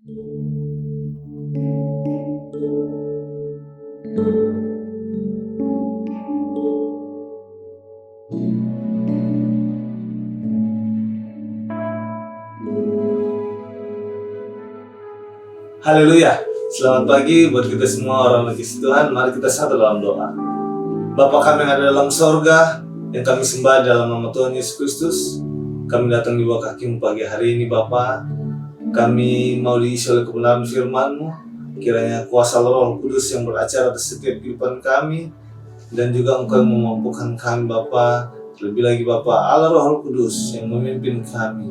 Haleluya. Selamat pagi buat kita semua orang kasih Tuhan. Mari kita satu dalam doa. Bapa kami yang ada dalam sorga, yang kami sembah dalam nama Tuhan Yesus Kristus, kami datang di bawah kaki-Mu pagi hari ini Bapa. Kami mau diisi oleh kebenaran firman-Mu. Kiranya kuasa Roh Kudus yang beracara atas setiap kehidupan kami, dan juga Engkau yang memampukan kami Bapa. Lebih lagi Bapa, Allah Roh Kudus yang memimpin kami.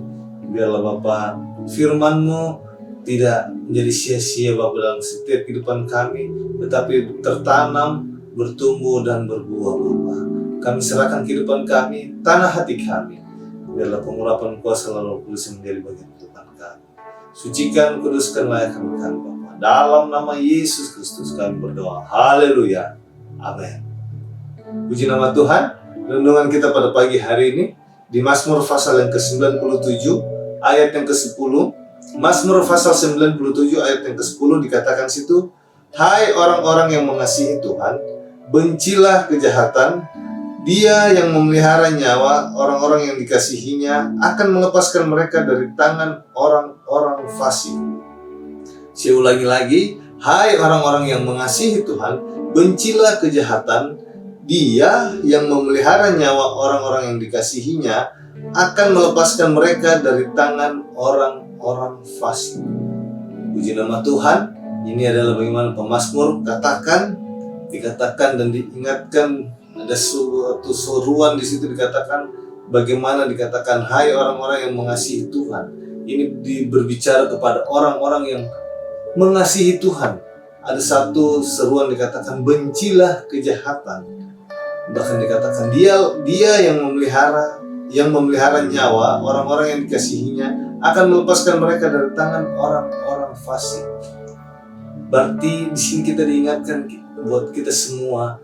Biarlah Bapa, firman-Mu tidak menjadi sia-sia Bapa dalam setiap kehidupan kami, tetapi tertanam, bertumbuh dan berbuah Bapa. Kami serahkan kehidupan kami, tanah hati kami. Biarlah pengurapan kuasa Roh Kudus yang menjadi bagian kehidupan kami. Sucikan, kuduskan, layakkan kami Bapa. Dalam nama Yesus Kristus kami berdoa. Haleluya. Amin. Puji nama Tuhan. Renungan kita pada pagi hari ini di Mazmur pasal yang ke-97 ayat yang ke-10. Mazmur pasal 97 ayat yang ke-10 dikatakan situ, hai orang-orang yang mengasihi Tuhan, bencilah kejahatan. Dia yang memelihara nyawa orang-orang yang dikasihinya akan melepaskan mereka dari tangan orang-orang fasik. Saya ulangi lagi, hai orang-orang yang mengasihi Tuhan, bencilah kejahatan. Dia yang memelihara nyawa orang-orang yang dikasihinya akan melepaskan mereka dari tangan orang fasik. Puji nama Tuhan. Ini adalah bagaimana pemazmur dikatakan dan diingatkan, ada suatu seruan di situ dikatakan, bagaimana dikatakan hai orang-orang yang mengasihi Tuhan. Ini berbicara kepada orang-orang yang mengasihi Tuhan. Ada satu seruan dikatakan bencilah kejahatan. Bahkan dikatakan dia yang memelihara nyawa orang-orang yang dikasihinya akan melepaskan mereka dari tangan orang-orang fasik. Berarti di sini kita diingatkan buat kita semua,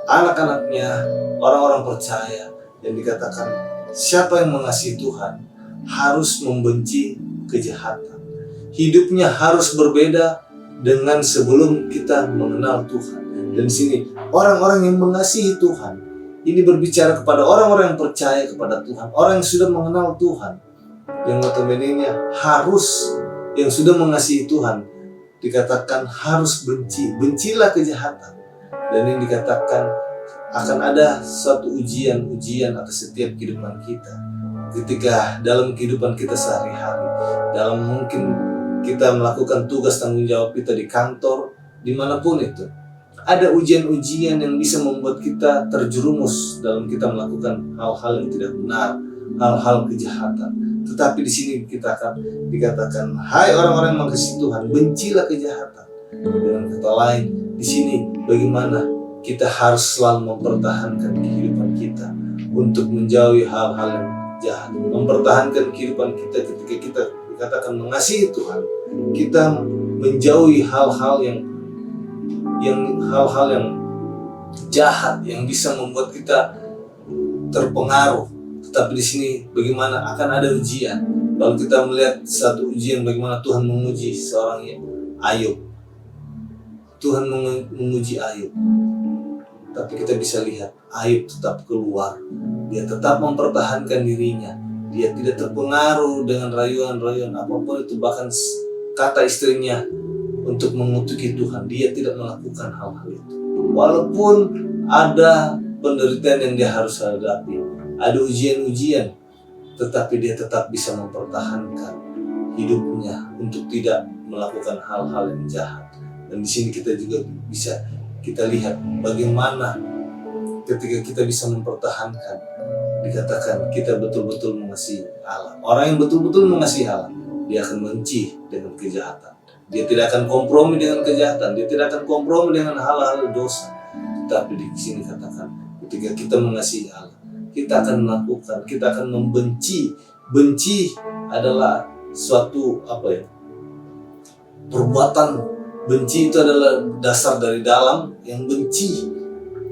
anak-anaknya, orang-orang percaya, yang dikatakan siapa yang mengasihi Tuhan harus membenci kejahatan. Hidupnya harus berbeda dengan sebelum kita mengenal Tuhan. Dan di sini orang-orang yang mengasihi Tuhan ini berbicara kepada orang-orang yang percaya kepada Tuhan, orang yang sudah mengenal Tuhan. Yang notabene yang sudah mengasihi Tuhan dikatakan harus bencilah kejahatan. Dan ini dikatakan akan ada suatu ujian atas setiap kehidupan kita. Ketika dalam kehidupan kita sehari-hari, dalam mungkin kita melakukan tugas tanggung jawab kita di kantor, dimanapun itu, ada ujian-ujian yang bisa membuat kita terjerumus dalam kita melakukan hal-hal yang tidak benar, hal-hal kejahatan. Tetapi di sini dikatakan, hai orang-orang yang mengasihi Tuhan, bencilah kejahatan. Dengan kata lain, di sini bagaimana kita harus selalu mempertahankan kehidupan kita untuk menjauhi hal-hal yang jahat, mempertahankan kehidupan kita ketika kita dikatakan mengasihi Tuhan. Kita menjauhi hal-hal yang jahat yang bisa membuat kita terpengaruh. Tetapi di sini bagaimana akan ada ujian. Lalu kita melihat satu ujian bagaimana Tuhan menguji seorang Ayub. Tuhan menguji Ayub. Tapi kita bisa lihat Ayub tetap keluar. Dia tetap mempertahankan dirinya. Dia tidak terpengaruh dengan rayuan-rayuan apapun itu, bahkan kata istrinya untuk mengutuki Tuhan. Dia tidak melakukan hal-hal itu. Walaupun ada penderitaan yang dia harus hadapi, ada ujian-ujian, tetapi dia tetap bisa mempertahankan hidupnya untuk tidak melakukan hal-hal yang jahat. Dan di sini kita juga bisa kita lihat bagaimana ketika kita bisa mempertahankan, dikatakan kita betul-betul mengasihi Allah. Orang yang betul-betul mengasihi Allah, dia akan benci dengan kejahatan. Dia tidak akan kompromi dengan kejahatan. Dia tidak akan kompromi dengan hal-hal dosa. Tetapi di sini katakan, ketika kita mengasihi Allah, kita akan melakukan, kita akan membenci. Benci adalah suatu perbuatan. Benci itu adalah dasar dari dalam yang benci.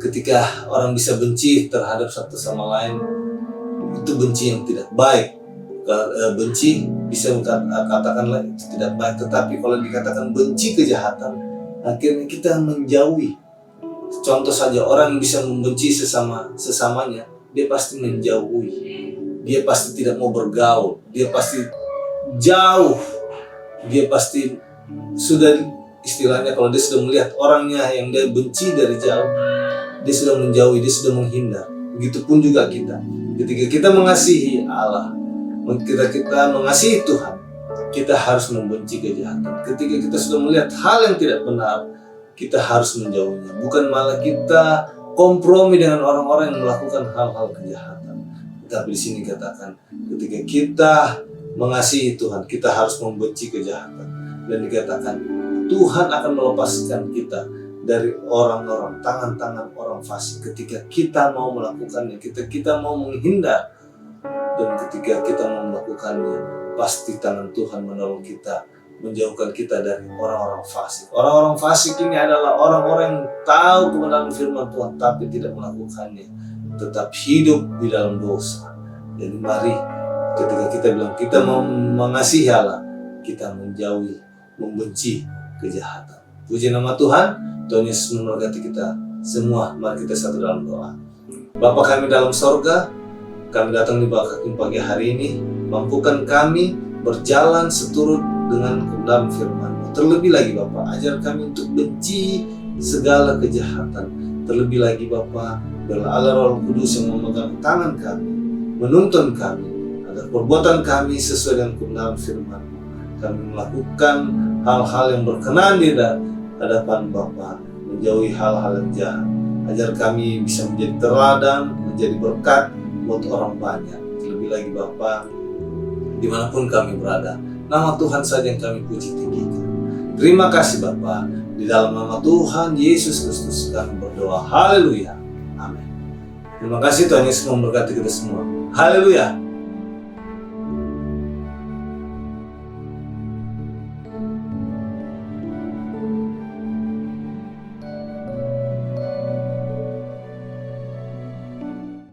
Ketika orang bisa benci terhadap satu sama lain, itu benci yang tidak baik. benci bisa katakanlah itu tidak baik, tetapi kalau dikatakan benci kejahatan, akhirnya kita menjauhi. Contoh saja, orang yang bisa membenci sesamanya, dia pasti menjauhi, dia pasti tidak mau bergaul, dia pasti jauh, dia pasti sudah, istilahnya kalau dia sudah melihat orangnya yang dia benci dari jauh, dia sudah menjauhi, dia sudah menghindar. Begitupun juga kita, ketika kita mengasihi Allah, ketika kita mengasihi Tuhan, kita harus membenci kejahatan. Ketika kita sudah melihat hal yang tidak benar, kita harus menjauhinya. Bukan malah kita kompromi dengan orang-orang yang melakukan hal-hal kejahatan. Tapi di sini katakan, ketika kita mengasihi Tuhan, kita harus membenci kejahatan. Dan dikatakan, Tuhan akan melepaskan kita dari orang-orang, tangan-tangan orang fasik. Ketika kita mau melakukannya, kita mau menghindar. Dan ketika kita mau melakukannya, pasti tangan Tuhan menolong kita, menjauhkan kita dari orang-orang fasik. Orang-orang fasik ini adalah orang-orang yang tahu kebenaran firman Tuhan, tapi tidak melakukannya, tetap hidup di dalam dosa. Jadi mari, ketika kita bilang kita mau mengasihi Allah, kita menjauhi, membenci kejahatan. Puji nama Tuhan. Tuhan Yesus memberkati kita semua. Mari kita satu dalam doa. Bapa kami dalam sorga, kami datang di pagi hari ini, mampukan kami berjalan seturut dengan kebenaran firman-Mu. Terlebih lagi Bapa, ajar kami untuk benci segala kejahatan. Terlebih lagi Bapa, biarlah Allah Roh Kudus yang memegang tangan kami, menuntun kami, agar perbuatan kami sesuai dengan kebenaran firman-Mu. Kami melakukan hal-hal yang berkenan di hadapan Bapa, menjauhi hal-hal yang jahat. Ajar kami bisa menjadi teladan, menjadi berkat buat orang banyak. Terlebih lagi Bapa, dimanapun kami berada, nama Tuhan saja yang kami puji tinggikan. Terima kasih Bapa, di dalam nama Tuhan Yesus Kristus kami berdoa. Haleluya. Amin. Terima kasih, Tuhan Yesus memberkati kita semua. Haleluya.